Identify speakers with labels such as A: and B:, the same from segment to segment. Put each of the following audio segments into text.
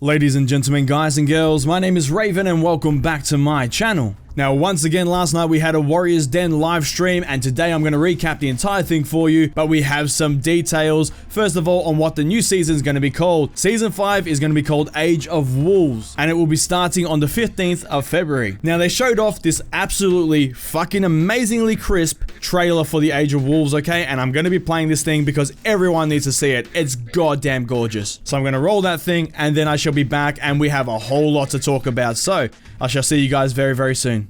A: Ladies and gentlemen, guys and girls, my name is Raven and welcome back to my channel. Now, once again, last night we had a Warriors Den live stream, and today I'm going to recap the entire thing for you, but we have some details. First of all, on what the new season is going to be called. Season 5 is going to be called Age of Wolves, and it will be starting on the 15th of February. Now, they showed off this absolutely fucking amazingly crisp trailer for the Age of Wolves, okay? And I'm going to be playing this thing because everyone needs to see it. It's goddamn gorgeous. So I'm going to roll that thing, and then I shall be back, and we have a whole lot to talk about. So, I shall see you guys very, very soon.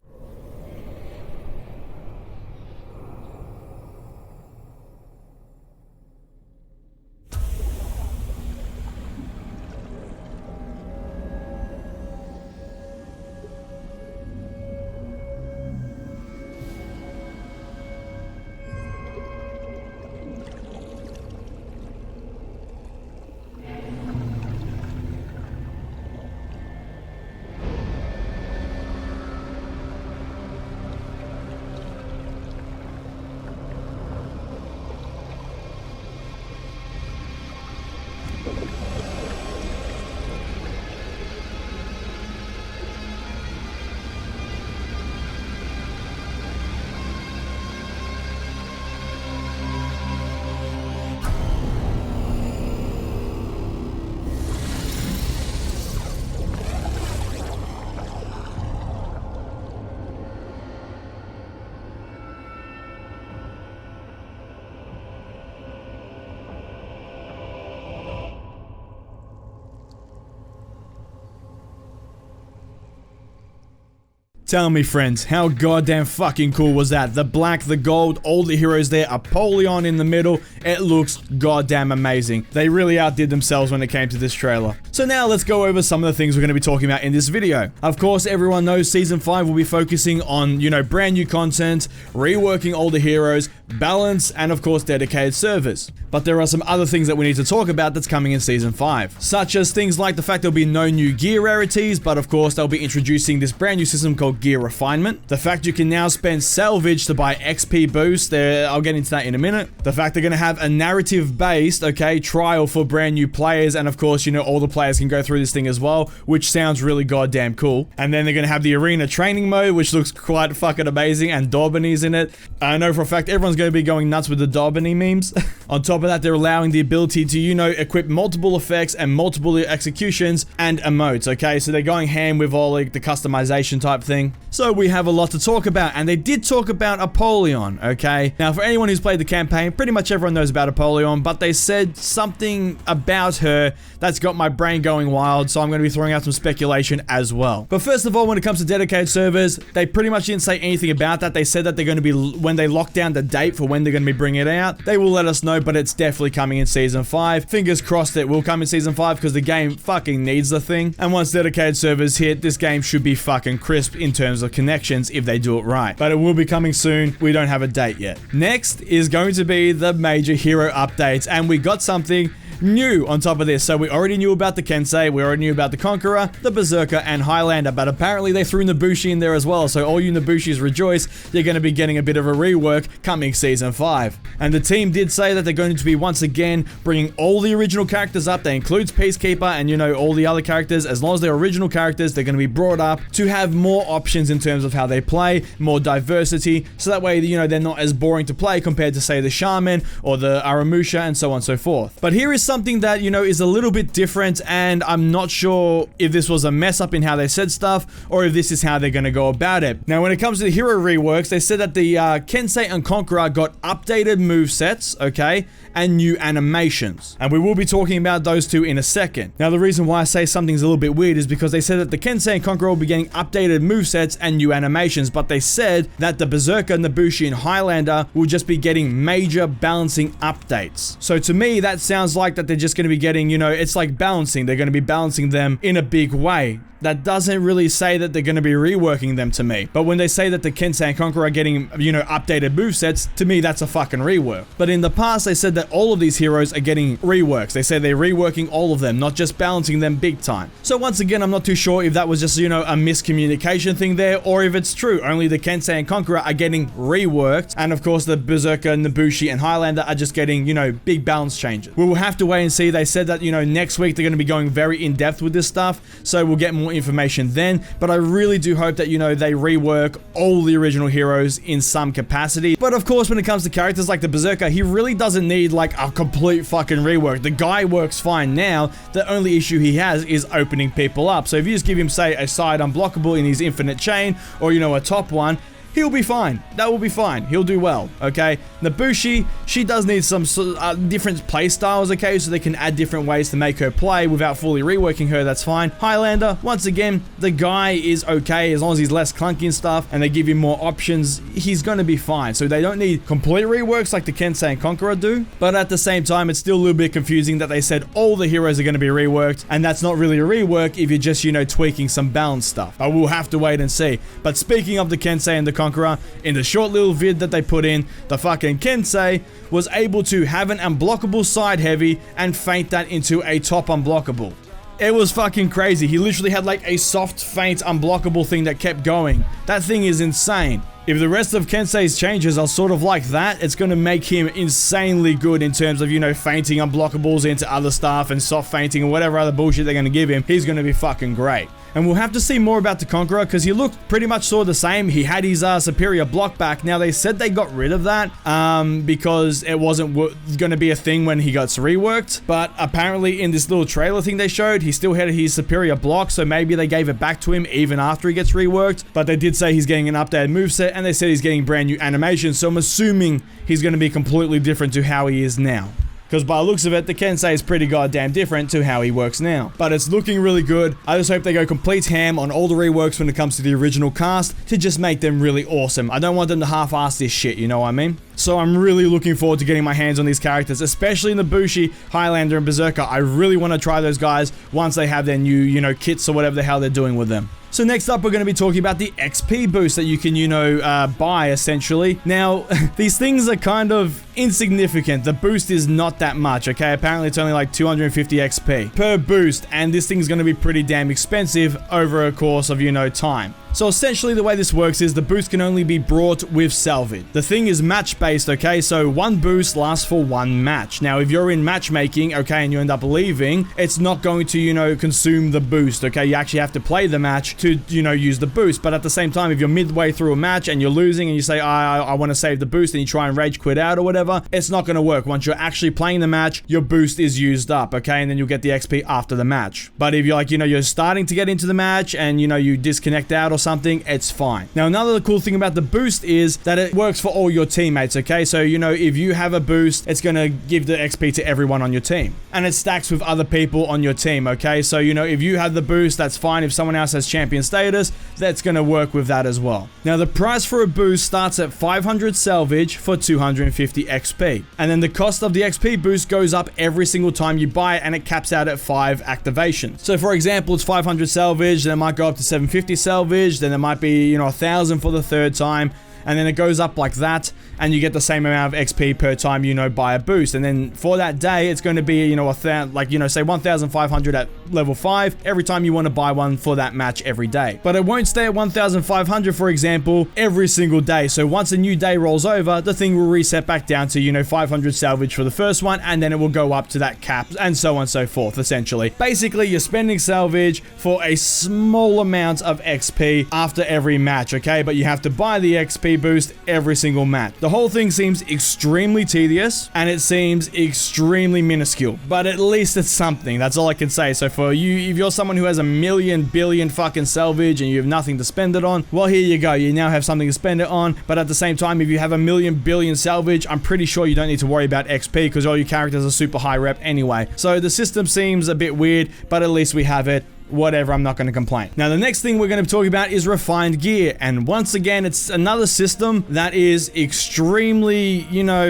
A: Tell me, friends, how goddamn fucking cool was that? The black, the gold, all the heroes there, Apollyon in the middle. It looks goddamn amazing. They really outdid themselves when it came to this trailer. So now let's go over some of the things we're going to be talking about in this video. Of course, everyone knows Season 5 will be focusing on, brand new content, reworking older heroes, balance, and of course, dedicated servers. But there are some other things that we need to talk about that's coming in Season 5. Such as things like the fact there'll be no new gear rarities, but of course, they'll be introducing this brand new system called gear refinement. The fact you can now spend salvage to buy XP boost, I'll get into that in a minute. The fact they're going to have a narrative based, trial for brand new players, and of course, all the players can go through this thing as well, which sounds really goddamn cool. And then they're going to have the arena training mode, which looks quite fucking amazing, and Daubany's in it. I know for a fact everyone's going to be going nuts with the Daubany memes. On top of that, they're allowing the ability to, equip multiple effects and multiple executions and emotes, okay? So they're going ham with all the customization type thing. So we have a lot to talk about, and they did talk about Apollyon, okay? Now, for anyone who's played the campaign, pretty much everyone knows about Apollyon, but they said something about her that's got my brain going wild, so I'm going to be throwing out some speculation as well. But first of all, when it comes to dedicated servers, they pretty much didn't say anything about that. They said that they're going to be, when they lock down the date for when they're going to be bringing it out, they will let us know, but it's definitely coming in Season 5. Fingers crossed it will come in Season 5 because the game fucking needs the thing. And once dedicated servers hit, this game should be fucking crisp in terms of connections if they do it right. But it will be coming soon. We don't have a date yet. Next is going to be the major hero updates, and we got something new on top of this. So we already knew about the Kensei, we already knew about the Conqueror, the Berserker, and Highlander, but apparently they threw Nobushi in there as well. So all you Nobushis rejoice, you're going to be getting a bit of a rework coming Season 5. And the team did say that they're going to be once again bringing all the original characters up. That includes Peacekeeper and all the other characters. As long as they're original characters, they're going to be brought up to have more options in terms of how they play, more diversity, so that way they're not as boring to play compared to, say, the Shaman or the Aramusha and so on and so forth. But here is something that is a little bit different, and I'm not sure if this was a mess up in how they said stuff or if this is how they're going to go about it. Now, when it comes to the hero reworks, they said that the Kensei and Conqueror got updated movesets, okay, and new animations, and we will be talking about those two in a second. Now, the reason why I say something's a little bit weird is because they said that the Kensei and Conqueror will be getting updated movesets and new animations, but they said that the Berserker, Nobushi, and Highlander will just be getting major balancing updates. So to me, that sounds like that they're just going to be getting, it's like balancing. They're going to be balancing them in a big way. That doesn't really say that they're going to be reworking them to me. But when they say that the Kensei and Conqueror getting, you know, updated movesets, to me, that's a fucking rework. But in the past, they said that all of these heroes are getting reworks. They said they're reworking all of them, not just balancing them big time. So once again, I'm not too sure if that was just, you know, a miscommunication thing there, or if it's true. Only the Kensei and Conqueror are getting reworked, and of course the Berserker, Nobushi, and Highlander are just getting, you know, big balance changes. We will have to wait and see. They said that, you know, next week they're going to be going very in-depth with this stuff, so we'll get more information then. But I really do hope that, you know, they rework all the original heroes in some capacity. But of course, when it comes to characters like the Berserker, he really doesn't need like a complete fucking rework. The guy works fine now. The only issue he has is opening people up. So if you just give him, say, a side unblockable in his infinite chain, or, you know, a top one, he'll be fine. That will be fine. He'll do well, okay? Nobushi, she does need some different play styles, okay? So they can add different ways to make her play without fully reworking her, that's fine. Highlander, once again, the guy is okay as long as he's less clunky and stuff, and they give him more options, he's gonna be fine. So they don't need complete reworks like the Kensei and Conqueror do, but at the same time, it's still a little bit confusing that they said all the heroes are gonna be reworked, and that's not really a rework if you're just, you know, tweaking some balance stuff. But we'll have to wait and see. But speaking of the Kensei and the Conqueror, in the short little vid that they put in, the fucking Kensei was able to have an unblockable side heavy and feint that into a top unblockable. It was fucking crazy. He literally had like a soft feint unblockable thing that kept going. That thing is insane. If the rest of Kensei's changes are sort of like that, it's going to make him insanely good in terms of, you know, feinting unblockables into other stuff and soft feinting and whatever other bullshit they're going to give him. He's going to be fucking great. And we'll have to see more about the Conqueror because he looked pretty much sort of the same. He had his superior block back. Now, they said they got rid of that because it wasn't going to be a thing when he got reworked. But apparently in this little trailer thing they showed, he still had his superior block. So maybe they gave it back to him even after he gets reworked. But they did say he's getting an updated moveset and they said he's getting brand new animations. So I'm assuming he's going to be completely different to how he is now. Because by the looks of it, the Kensei is pretty goddamn different to how he works now. But it's looking really good. I just hope they go complete ham on all the reworks when it comes to the original cast to just make them really awesome. I don't want them to half-ass this shit, you know what I mean? So I'm really looking forward to getting my hands on these characters, especially Nobushi, Highlander, and Berserker. I really want to try those guys once they have their new, you know, kits or whatever the hell they're doing with them. So next up, we're going to be talking about the XP boost that you can, you know, buy, essentially. Now, these things are kind of insignificant. The boost is not that much, okay? Apparently, it's only like 250 XP per boost, and this thing's going to be pretty damn expensive over a course of, you know, time. So essentially the way this works is the boost can only be brought with salvage. The thing is match based, okay? So one boost lasts for one match. Now if you're in matchmaking, okay, and you end up leaving, it's not going to, you know, consume the boost, okay? You actually have to play the match to, you know, use the boost. But at the same time, if you're midway through a match and you're losing and you say, I want to save the boost, and you try and rage quit out or whatever, it's not going to work. Once you're actually playing the match, your boost is used up, okay? And then you'll get the XP after the match. But if you're like, you know, you're starting to get into the match and, you know, you disconnect out or something, it's fine. Now, another cool thing about the boost is that it works for all your teammates, okay? So, you know, if you have a boost, it's going to give the XP to everyone on your team. And it stacks with other people on your team, okay? So, you know, if you have the boost, that's fine. If someone else has champion status, that's going to work with that as well. Now, the price for a boost starts at 500 salvage for 250 XP. And then the cost of the XP boost goes up every single time you buy it, and it caps out at 5 activations. So, for example, it's 500 salvage, then it might go up to 750 salvage, then it might be, you know, 1,000 for the third time, and then it goes up like that, and you get the same amount of XP per time, you know, buy a boost. And then for that day, it's going to be, you know, like, you know, say 1,500 at level 5 every time you want to buy one for that match every day. But it won't stay at 1,500, for example, every single day. So once a new day rolls over, the thing will reset back down to, you know, 500 salvage for the first one, and then it will go up to that cap, and so on and so forth, essentially. Basically, you're spending salvage for a small amount of XP after every match, okay? But you have to buy the XP boost every single match. The whole thing seems extremely tedious, and it seems extremely minuscule, but at least it's something. That's all I can say. So for you, if you're someone who has a million billion fucking salvage and you have nothing to spend it on, well, here you go. You now have something to spend it on. But at the same time, if you have a million billion salvage, I'm pretty sure you don't need to worry about XP because all your characters are super high rep anyway. So the system seems a bit weird, but at least we have it. whatever, I'm not going to complain. Now, the next thing we're going to be talking about is refined gear. And once again, it's another system that is extremely,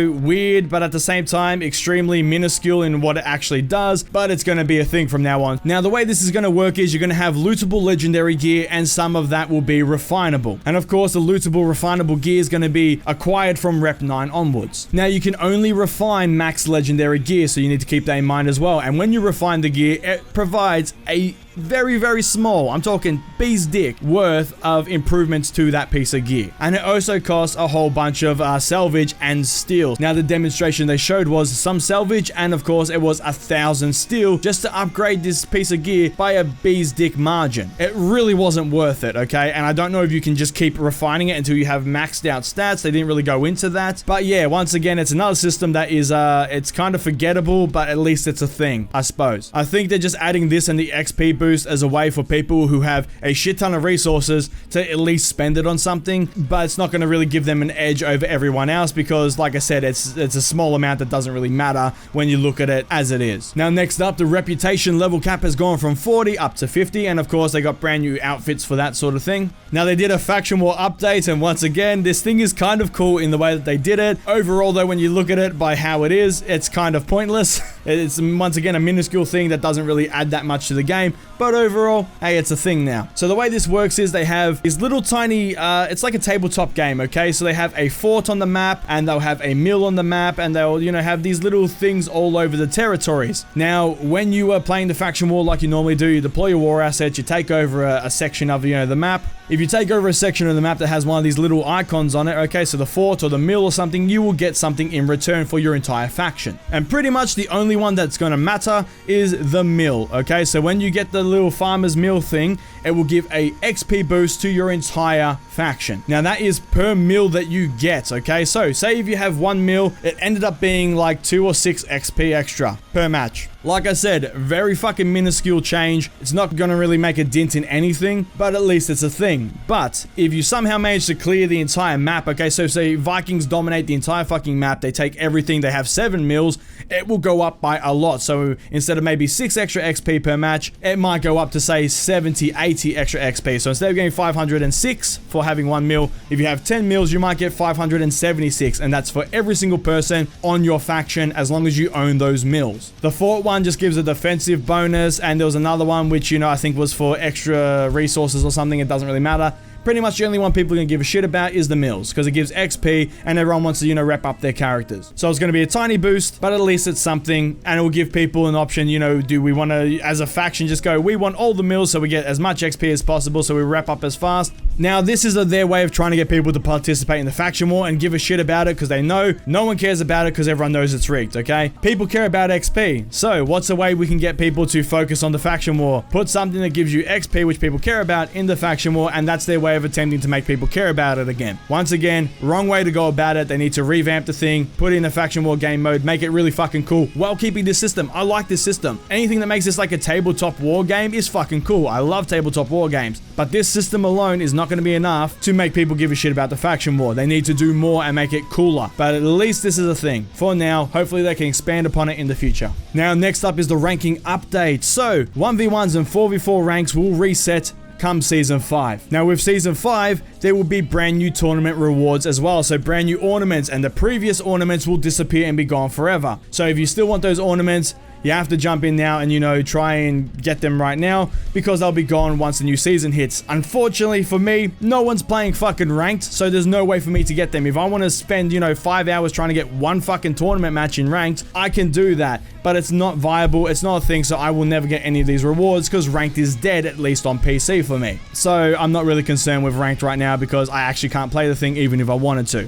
A: weird, but at the same time, extremely minuscule in what it actually does, but it's going to be a thing from now on. Now, the way this is going to work is you're going to have lootable legendary gear, and some of that will be refinable. And of course, the lootable refinable gear is going to be acquired from Rep 9 onwards. Now, you can only refine max legendary gear, so you need to keep that in mind as well. And when you refine the gear, it provides a very, very small, I'm talking bee's dick worth of improvements to that piece of gear. And it also costs a whole bunch of salvage and steel. Now, the demonstration they showed was some salvage, and of course it was 1,000 steel just to upgrade this piece of gear by a bee's dick margin. It really wasn't worth it, okay? And I don't know if you can just keep refining it until you have maxed out stats. They didn't really go into that. But yeah, once again, it's another system that is, it's kind of forgettable, but at least it's a thing, I suppose. I think they're just adding this and the XP boost as a way for people who have a shit ton of resources to at least spend it on something, but it's not going to really give them an edge over everyone else because, like I said, it's a small amount that doesn't really matter when you look at it as it is. Now, next up, the reputation level cap has gone from 40 up to 50, and of course, they got brand new outfits for that sort of thing. Now, they did a faction war update, and once again, this thing is kind of cool in the way that they did it. Overall, though, when you look at it by how it is, it's kind of pointless. It's, once again, a minuscule thing that doesn't really add that much to the game, but overall, hey, it's a thing now. So the way this works is they have these little tiny, it's like a tabletop game, okay? So they have a fort on the map, and they'll have a mill on the map, and they'll, have these little things all over the territories. Now, when you are playing the faction war like you normally do, you deploy your war assets, you take over a section of, the map. If you take over a section of the map that has one of these little icons on it, okay, so the fort or the mill or something, you will get something in return for your entire faction. And pretty much the only one that's going to matter is the mill, okay? So when you get the little farmer's mill thing, it will give a XP boost to your entire faction. Now, that is per mill that you get, okay? So, say if you have 1 mill, it ended up being like 2 or 6 XP extra per match. Like I said, very fucking minuscule change. It's not gonna really make a dent in anything, but at least it's a thing. But if you somehow manage to clear the entire map, okay, so say Vikings dominate the entire fucking map, they take everything, they have 7 mills, it will go up by a lot. So instead of maybe 6 extra XP per match, it might go up to say 70, 80 extra XP. So instead of getting 506 for having 1 mill, if you have 10 mills, you might get 576, and that's for every single person on your faction as long as you own those mills. The fort one just gives a defensive bonus, and there was another one which, I think was for extra resources or something. It doesn't really matter. Pretty much the only one people are going to give a shit about is the mills, because it gives XP and everyone wants to, rep up their characters. So it's going to be a tiny boost, but at least it's something, and it will give people an option, do we want to, as a faction, just go, we want all the mills so we get as much XP as possible so we wrap up as fast. Now, this is their way of trying to get people to participate in the faction war and give a shit about it, because they know no one cares about it because everyone knows it's rigged, okay? People care about XP. So what's a way we can get people to focus on the faction war? Put something that gives you XP, which people care about, in the faction war, and that's their way of attempting to make people care about it again. Once again, wrong way to go about it. They need to revamp the thing, put in a faction war game mode, make it really fucking cool while keeping this system. I like this system. Anything that makes this like a tabletop war game is fucking cool. I love tabletop war games, but this system alone is not going to be enough to make people give a shit about the faction war. They need to do more and make it cooler, but at least this is a thing. For now, hopefully they can expand upon it in the future. Now, next up is the ranking update. So, 1v1s and 4v4 ranks will reset come Season 5. Now, with Season 5, there will be brand new tournament rewards as well, so brand new ornaments, and the previous ornaments will disappear and be gone forever. So if you still want those ornaments, you have to jump in now and, try and get them right now, because they'll be gone once the new season hits. Unfortunately for me, no one's playing fucking ranked, so there's no way for me to get them. If I want to spend, 5 hours trying to get one fucking tournament match in ranked, I can do that, but it's not viable, it's not a thing, so I will never get any of these rewards, because ranked is dead, at least on PC for me. So I'm not really concerned with ranked right now, because I actually can't play the thing even if I wanted to.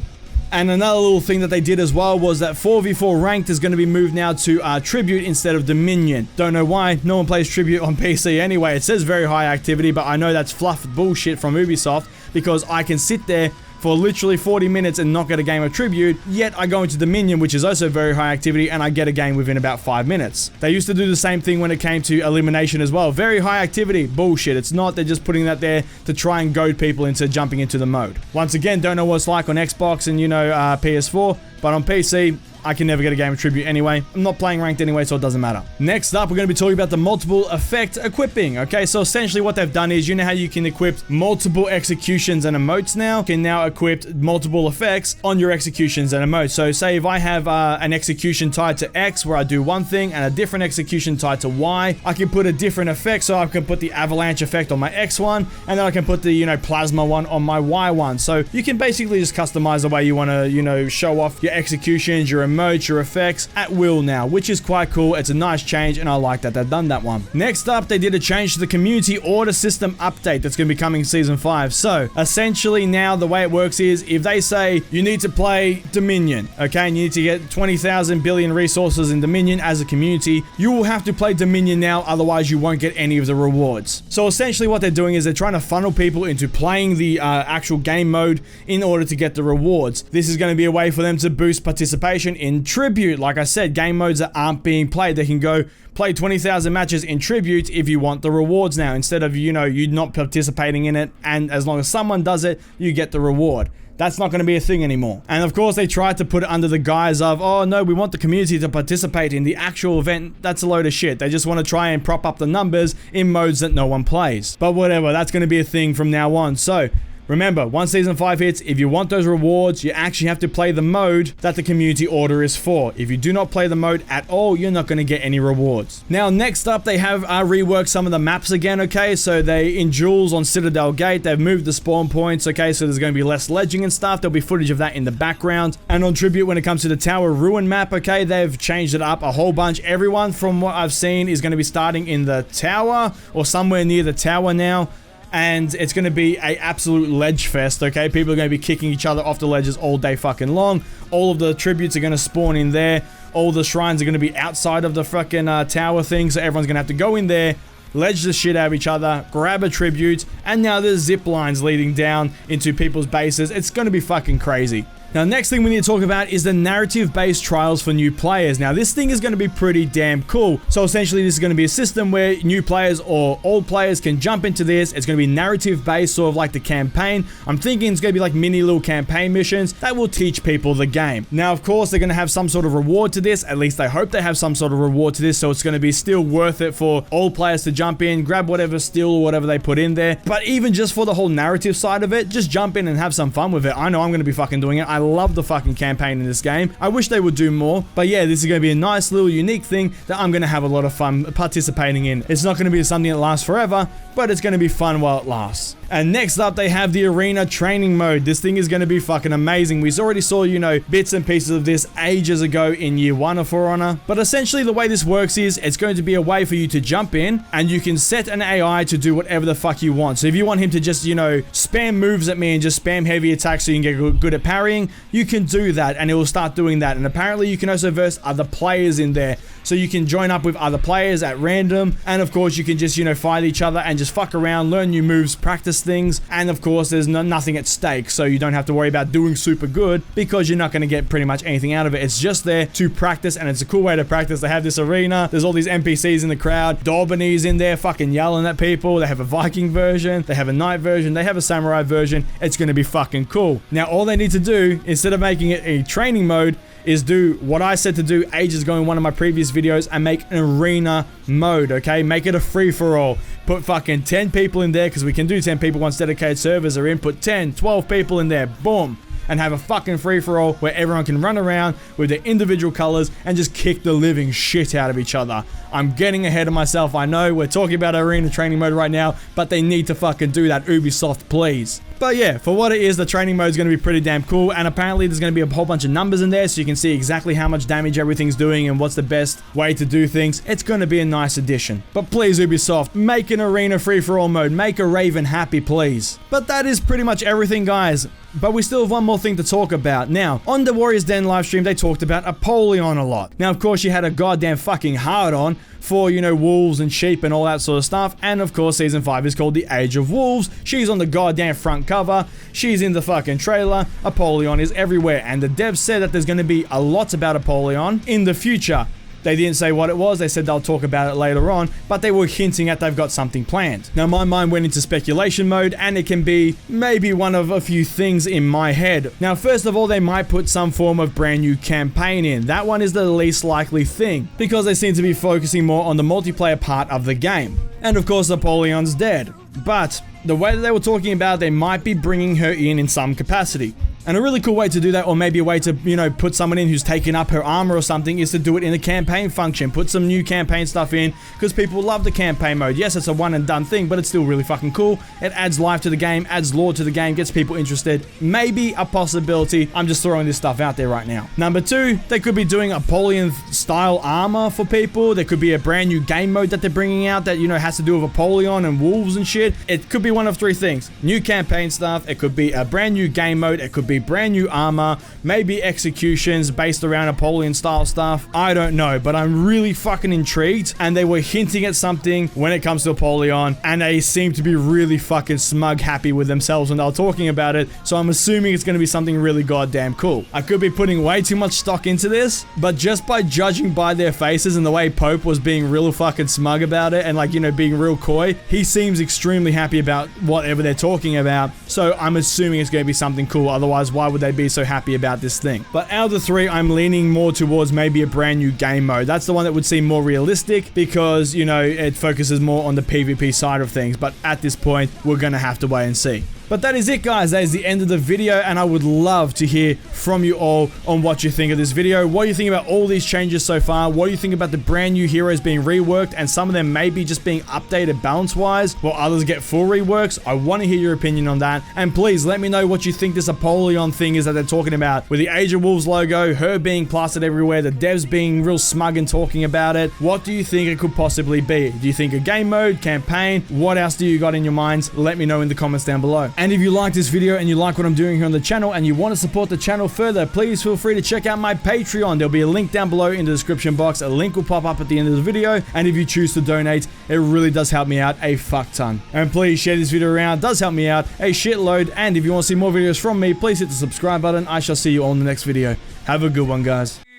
A: And another little thing that they did as well was that 4v4 ranked is going to be moved now to Tribute instead of Dominion. Don't know why, no one plays Tribute on PC anyway. It says very high activity, but I know that's fluff bullshit from Ubisoft, because I can sit there for literally 40 minutes and not get a game of Tribute, yet I go into Dominion, which is also very high activity, and I get a game within about 5 minutes. They used to do the same thing when it came to Elimination as well. Very high activity. Bullshit. It's not. They're just putting that there to try and goad people into jumping into the mode. Once again, don't know what it's like on Xbox and, PS4, but on PC, I can never get a game of tribute anyway. I'm not playing ranked anyway, so it doesn't matter. Next up, we're going to be talking about the multiple effect equipping. Okay, so essentially what they've done is, you know how you can equip multiple executions and emotes now? You can now equip multiple effects on your executions and emotes. So say if I have an execution tied to X where I do one thing and a different execution tied to Y, I can put a different effect. So I can put the avalanche effect on my X one, and then I can put the, you know, plasma one on my Y one. So you can basically just customize the way you want to, you know, show off your executions, your emotes, your effects at will now, which is quite cool. It's a nice change, and I like that they've done that one. Next up, they did a change to the community order system update that's going to be coming season 5. So essentially now the way it works is if they say you need to play Dominion, okay, and you need to get 20,000 billion resources in Dominion as a community, you will have to play Dominion now, otherwise you won't get any of the rewards. So essentially what they're doing is they're trying to funnel people into playing the actual game mode in order to get the rewards. This is going to be a way for them to boost participation in Tribute. Like I said, game modes that aren't being played, they can go play 20,000 matches in Tribute if you want the rewards now, instead of, you know, you not participating in it, and as long as someone does it, you get the reward. That's not going to be a thing anymore. And of course, they tried to put it under the guise of, oh no, we want the community to participate in the actual event. That's a load of shit. They just want to try and prop up the numbers in modes that no one plays. But whatever, that's going to be a thing from now on. So remember, once Season 5 hits, if you want those rewards, you actually have to play the mode that the community order is for. If you do not play the mode at all, you're not going to get any rewards. Now, next up, they have reworked some of the maps again, okay? So they, in Jules on Citadel Gate, they've moved the spawn points, okay? So there's going to be less ledging and stuff. There'll be footage of that in the background. And on Tribute, when it comes to the Tower Ruin map, okay, they've changed it up a whole bunch. Everyone, from what I've seen, is going to be starting in the tower or somewhere near the tower now. And it's going to be a absolute ledge fest, okay? People are going to be kicking each other off the ledges all day fucking long. All of the tributes are going to spawn in there. All the shrines are going to be outside of the fucking tower thing, so everyone's going to have to go in there, ledge the shit out of each other, grab a tribute, and now there's zip lines leading down into people's bases. It's going to be fucking crazy. Now, next thing we need to talk about is the narrative-based trials for new players. Now, this thing is going to be pretty damn cool. So, essentially, this is going to be a system where new players or old players can jump into this. It's going to be narrative-based, sort of like the campaign. I'm thinking it's going to be like mini little campaign missions that will teach people the game. Now, of course, they're going to have some sort of reward to this. At least I hope they have some sort of reward to this, so it's going to be still worth it for old players to jump in, grab whatever skill or whatever they put in there. But even just for the whole narrative side of it, just jump in and have some fun with it. I know I'm going to be fucking doing it. I love the fucking campaign in this game. I wish they would do more, but yeah, this is going to be a nice little unique thing that I'm going to have a lot of fun participating in. It's not going to be something that lasts forever, but it's going to be fun while it lasts. And next up, they have the arena training mode. This thing is going to be fucking amazing. We already saw, you know, bits and pieces of this ages ago in year 1 of For Honor. But essentially the way this works is it's going to be a way for you to jump in and you can set an AI to do whatever the fuck you want. So if you want him to just, you know, spam moves at me and just spam heavy attacks so you can get good at parrying, you can do that and it will start doing that. And apparently you can also verse other players in there. So you can join up with other players at random. And of course you can just, you know, fight each other and just fuck around, learn new moves, practice things. And of course there's nothing at stake. So you don't have to worry about doing super good because you're not going to get pretty much anything out of it. It's just there to practice and it's a cool way to practice. They have this arena. There's all these NPCs in the crowd. Dorbanese in there fucking yelling at people. They have a Viking version. They have a knight version. They have a samurai version. It's going to be fucking cool. Now all they need to do, instead of making it a training mode, is do what I said to do ages ago in one of my previous videos and make an arena mode, okay? Make it a free-for-all. Put fucking 10 people in there, because we can do 10 people once dedicated servers are in. Put 10, 12 people in there. Boom. And have a fucking free-for-all where everyone can run around with their individual colors and just kick the living shit out of each other. I'm getting ahead of myself. I know we're talking about arena training mode right now, but they need to fucking do that. Ubisoft, please. But yeah, for what it is, the training mode is going to be pretty damn cool. And apparently there's going to be a whole bunch of numbers in there so you can see exactly how much damage everything's doing and what's the best way to do things. It's going to be a nice addition. But please, Ubisoft, make an arena free-for-all mode. Make a Raven happy, please. But that is pretty much everything, guys. But we still have one more thing to talk about. Now, on the Warriors Den livestream, they talked about Apollyon a lot. Now, of course, you had a goddamn fucking hard-on for, you know, wolves and sheep and all that sort of stuff. And, of course, Season 5 is called The Age of Wolves. She's on the goddamn front cover. She's in the fucking trailer. Apollyon is everywhere. And the devs said that there's going to be a lot about Apollyon in the future. They didn't say what it was. They said they'll talk about it later on, but they were hinting at they've got something planned. Now, my mind went into speculation mode, and it can be maybe one of a few things in my head. Now, first of all, they might put some form of brand new campaign in. That one is the least likely thing, because they seem to be focusing more on the multiplayer part of the game. And of course, Apollyon's dead. But the way that they were talking about, they might be bringing her in some capacity. And a really cool way to do that, or maybe a way to, put someone in who's taken up her armor or something, is to do it in the campaign function. Put some new campaign stuff in, because people love the campaign mode. Yes, it's a one and done thing, but it's still really fucking cool. It adds life to the game, adds lore to the game, gets people interested. Maybe a possibility. I'm just throwing this stuff out there right now. Number 2, they could be doing Apollyon style armor for people. There could be a brand new game mode that they're bringing out that, has to do with Apollyon and wolves and shit. It could be one of 3 things. New campaign stuff. It could be a brand new game mode. It could be brand new armor, maybe executions based around Apollyon style stuff. I don't know, but I'm really fucking intrigued, and they were hinting at something when it comes to Apollyon, and they seem to be really fucking smug happy with themselves when they were talking about it, so I'm assuming it's going to be something really goddamn cool. I could be putting way too much stock into this, but just by judging by their faces and the way Pope was being real fucking smug about it and being real coy, he seems extremely happy about whatever they're talking about, so I'm assuming it's going to be something cool. Otherwise, why would they be so happy about this thing? But out of the 3, I'm leaning more towards maybe a brand new game mode. That's the one that would seem more realistic because, it focuses more on the PvP side of things. But at this point, we're going to have to wait and see. But that is it, guys. That is the end of the video, and I would love to hear from you all on what you think of this video. What do you think about all these changes so far? What do you think about the brand new heroes being reworked, and some of them maybe just being updated balance-wise, while others get full reworks? I want to hear your opinion on that, and please let me know what you think this Apollyon thing is that they're talking about, with the Age of Wolves logo, her being plastered everywhere, the devs being real smug and talking about it. What do you think it could possibly be? Do you think a game mode, campaign? What else do you got in your minds? Let me know in the comments down below. And if you like this video and you like what I'm doing here on the channel and you want to support the channel further, please feel free to check out my Patreon. There'll be a link down below in the description box. A link will pop up at the end of the video, and if you choose to donate, it really does help me out a fuck ton. And please share this video around. It does help me out a shitload. And if you want to see more videos from me, please hit the subscribe button. I shall see you all in the next video. Have a good one, guys.